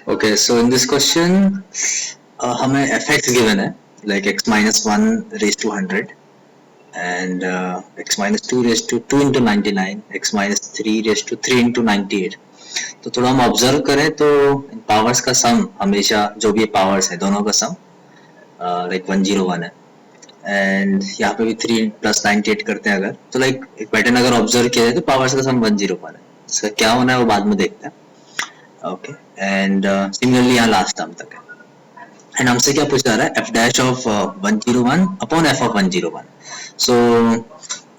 Okay, so in this question, हमें fx given है, like x minus 1 raised to 100 and x minus 2 raised to 2 into 99, x minus 3 raised to 3 into 98. तो थोड़ा हम observe करें तो powers का सम हमेशा जो भी पावर्स है दोनों का सम लाइक 101 है एंड यहाँ पे भी 3 प्लस 98 करते हैं अगर तो लाइक एक पैटर्न अगर ऑब्जर्व किया जाए तो पावर्स का सम 101 है. इसका क्या होना है वो बाद में देखते हैं. ओके एंड सिमिलरली यहाँ लास्ट टर्म तक है एंड हमसे क्या पूछ रहा है F dash of 101 upon F of 101. सो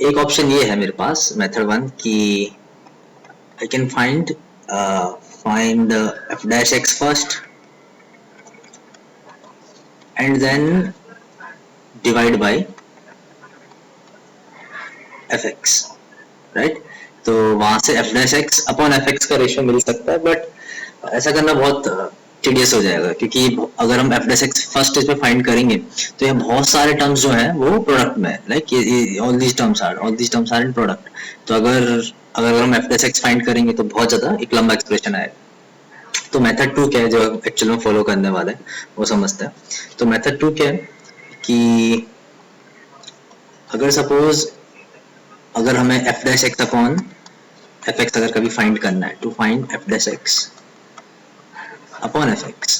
एक ऑप्शन ये है मेरे पास मेथड वन कि I can find f dash x first and then divide by fx, right. तो वहां से f dash x upon fx का रेशियो मिल सकता है बट ऐसा करना बहुत टीडियस हो जाएगा क्योंकि अगर हम f dash x first stage पे फाइंड करेंगे तो ये बहुत सारे टर्म्स जो हैं वो प्रोडक्ट में है, like all these terms are in product. तो अगर हम f dash x फाइंड करेंगे तो बहुत ज्यादा एक लंबा एक्सप्रेशन आएगा. तो मेथड टू क्या है जो एक्चुअल में फॉलो करने वाले हैं वो समझते हैं. तो मेथड टू क्या है कि अगर सपोज अगर हमें f dash x upon fx अगर कभी फाइंड करना है, to find f dash x upon fx,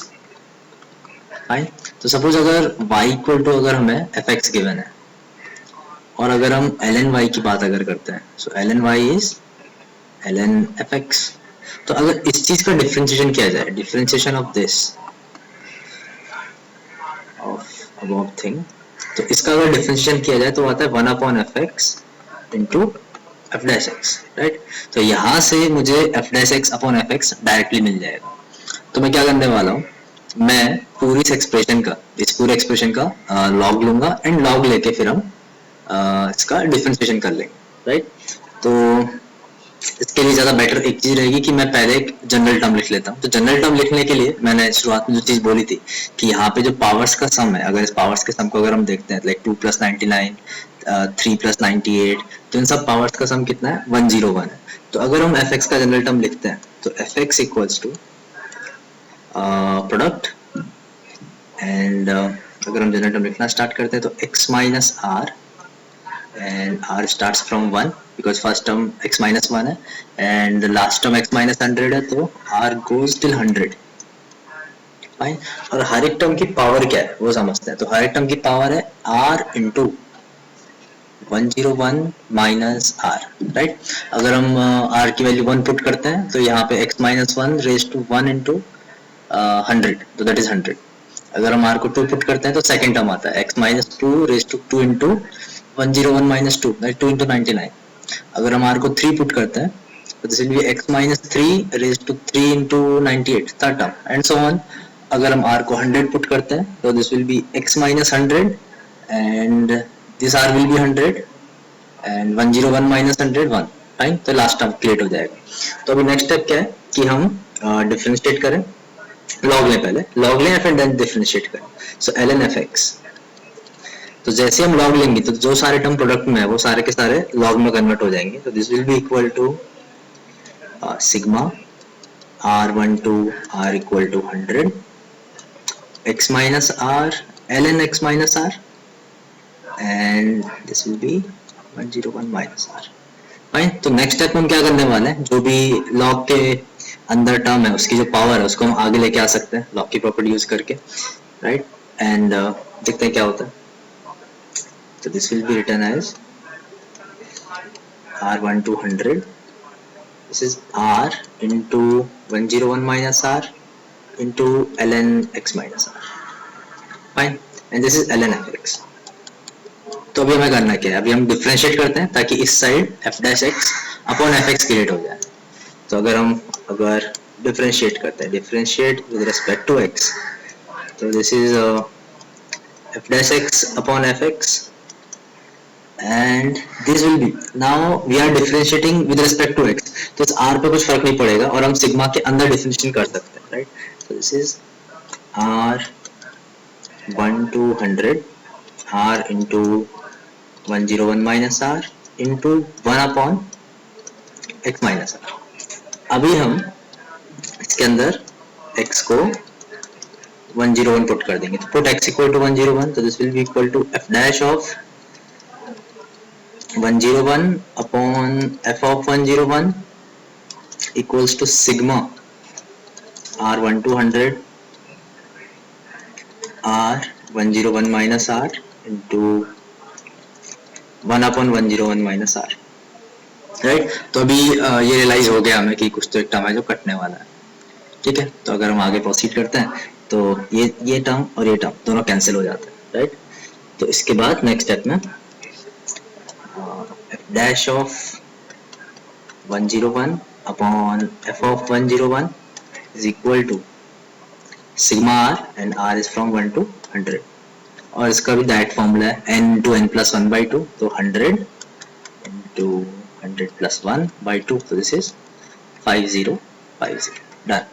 fine. तो सपोज अगर y इक्वल टू अगर हमें fx गिवन है और अगर हम ln y की बात अगर करते हैं सो ln y is ln fx. तो अगर इस चीज का डिफरेंशिएशन किया जाए, differentiation of this of above thing, तो इसका अगर डिफरेंशिएशन किया जाए तो आता है 1 upon f x into f dash x, right. तो यहाँ से मुझे f dash x upon f x directly मिल जाएगा. तो मैं क्या करने वाला हूँ, मैं पूरी इस पूरे एक्सप्रेशन का लॉग लूंगा एंड लॉग लेके फिर हम इसका डिफरेंशिएशन कर लेंगे, राइट. तो इसके लिए ज़्यादा बेटर एक चीज़ रहेगी कि मैं पहले एक जनरल टर्म लिख लेता हूँ. तो जनरल टर्म लिखने के लिए मैंने शुरुआत में जो चीज़ बोली थी कि यहाँ पे जो पावर्स का सम है, अगर इस पावर्स के सम को अगर हम देखते हैं लाइक 2 प्लस 99, 3 प्लस 98, तो इन सब पावर्स का सम कितना है 101 है. तो अगर हम एफ एक्स का जनरल टर्म लिखते हैं तो f x equals to product and अगर हम जनरल टर्म लिखना स्टार्ट करते हैं तो x minus r and r starts from 1 because first term x minus 1 है and last term x minus 100 है तो r goes till 100, फाइन. और हर एक टर्म की पावर क्या है वो समझते हैं. तो हर एक टर्म की पावर है r into 101 minus r, right. अगर हम r की वैल्यू 1 पुट करते हैं तो यहाँ पे x minus 1 raise to 1 into 100 तो दैट इज 100. अगर हम r को 2 पुट करते हैं तो सेकंड टर्म आता है x minus 2 raise to 2 into 101 minus 2 that 2 into 99. अगर हम r को 3 पुट करते हैं तो this will be x minus 3 raised to 3 into 98 third term and so on. अगर हम r को 100 पुट करते हैं तो this will be x minus 100 and this r will be 100 and 101 minus 100 1, fine. तो लास्ट टर्म क्रिएट हो जाएगा. तो अभी नेक्स्ट स्टेप क्या है कि हम डिफरेंशिएट करें, लॉग लें, पहले लॉग लें या फिर देन डिफरेंशिएट करें. सो ln fx, तो जैसे हम लॉग लेंगे तो जो सारे टर्म प्रोडक्ट में है वो सारे के सारे लॉग में कन्वर्ट हो जाएंगे. तो this will be equal to sigma r12 r equal to 100 x minus r ln x minus r and this will be 101 minus r, fine. तो नेक्स्ट स्टेप में हम क्या करने वाले हैं, जो भी लॉग के अंदर टर्म है उसकी जो पावर है उसको हम आगे लेके आ सकते हैं लॉग की प्रॉपर्टी यूज करके, राइट. एंड देखते हैं क्या होता है. So this will be written as r12 100. This is r into 101 minus r into ln x minus r. Fine. And this is ln fx. तो अभी हमें करना क्या है, अभी हम डिफरेंशिएट करते हैं ताकि इस side f dash x upon fx create हो जाए. तो अगर डिफरेंशिएट करते हैं, differentiate with respect to x, तो this is f dash x upon fx and this will be, now we are differentiating with respect to x, तो इस r पे कुछ फर्क नहीं पड़ेगा और हम सिग्मा के अंदर डिफरेंशिएशन कर सकते हैं, right. so this is r1 to 100 r into 101 minus r into 1 upon x minus r. अभी हम इसके अंदर x को 101 पुट कर देंगे, तो पुट x इक्वल टू 101, तो this will be equal to f dash of 101 upon f of 101 equals to sigma r1 to 100 r101 minus r into 1 upon 101 minus r, right. तो अभी ये रियलाइज हो गया हमें कि कुछ तो एक टर्म है जो कटने वाला है, ठीक है। तो अगर हम आगे प्रोसीड करते हैं तो ये टर्म और ये टर्म दोनों कैंसिल हो जाते हैं, राइट। तो इसके बाद नेक्स्ट स्टेप में f dash of 101 upon f of 101 is equal to sigma r and r is from 1 to 100, और इसका भी डायरेक्ट फॉर्मूला है n to n plus 1 by 2, तो 100 into 100 plus 1 by 2, so this is 5050 done.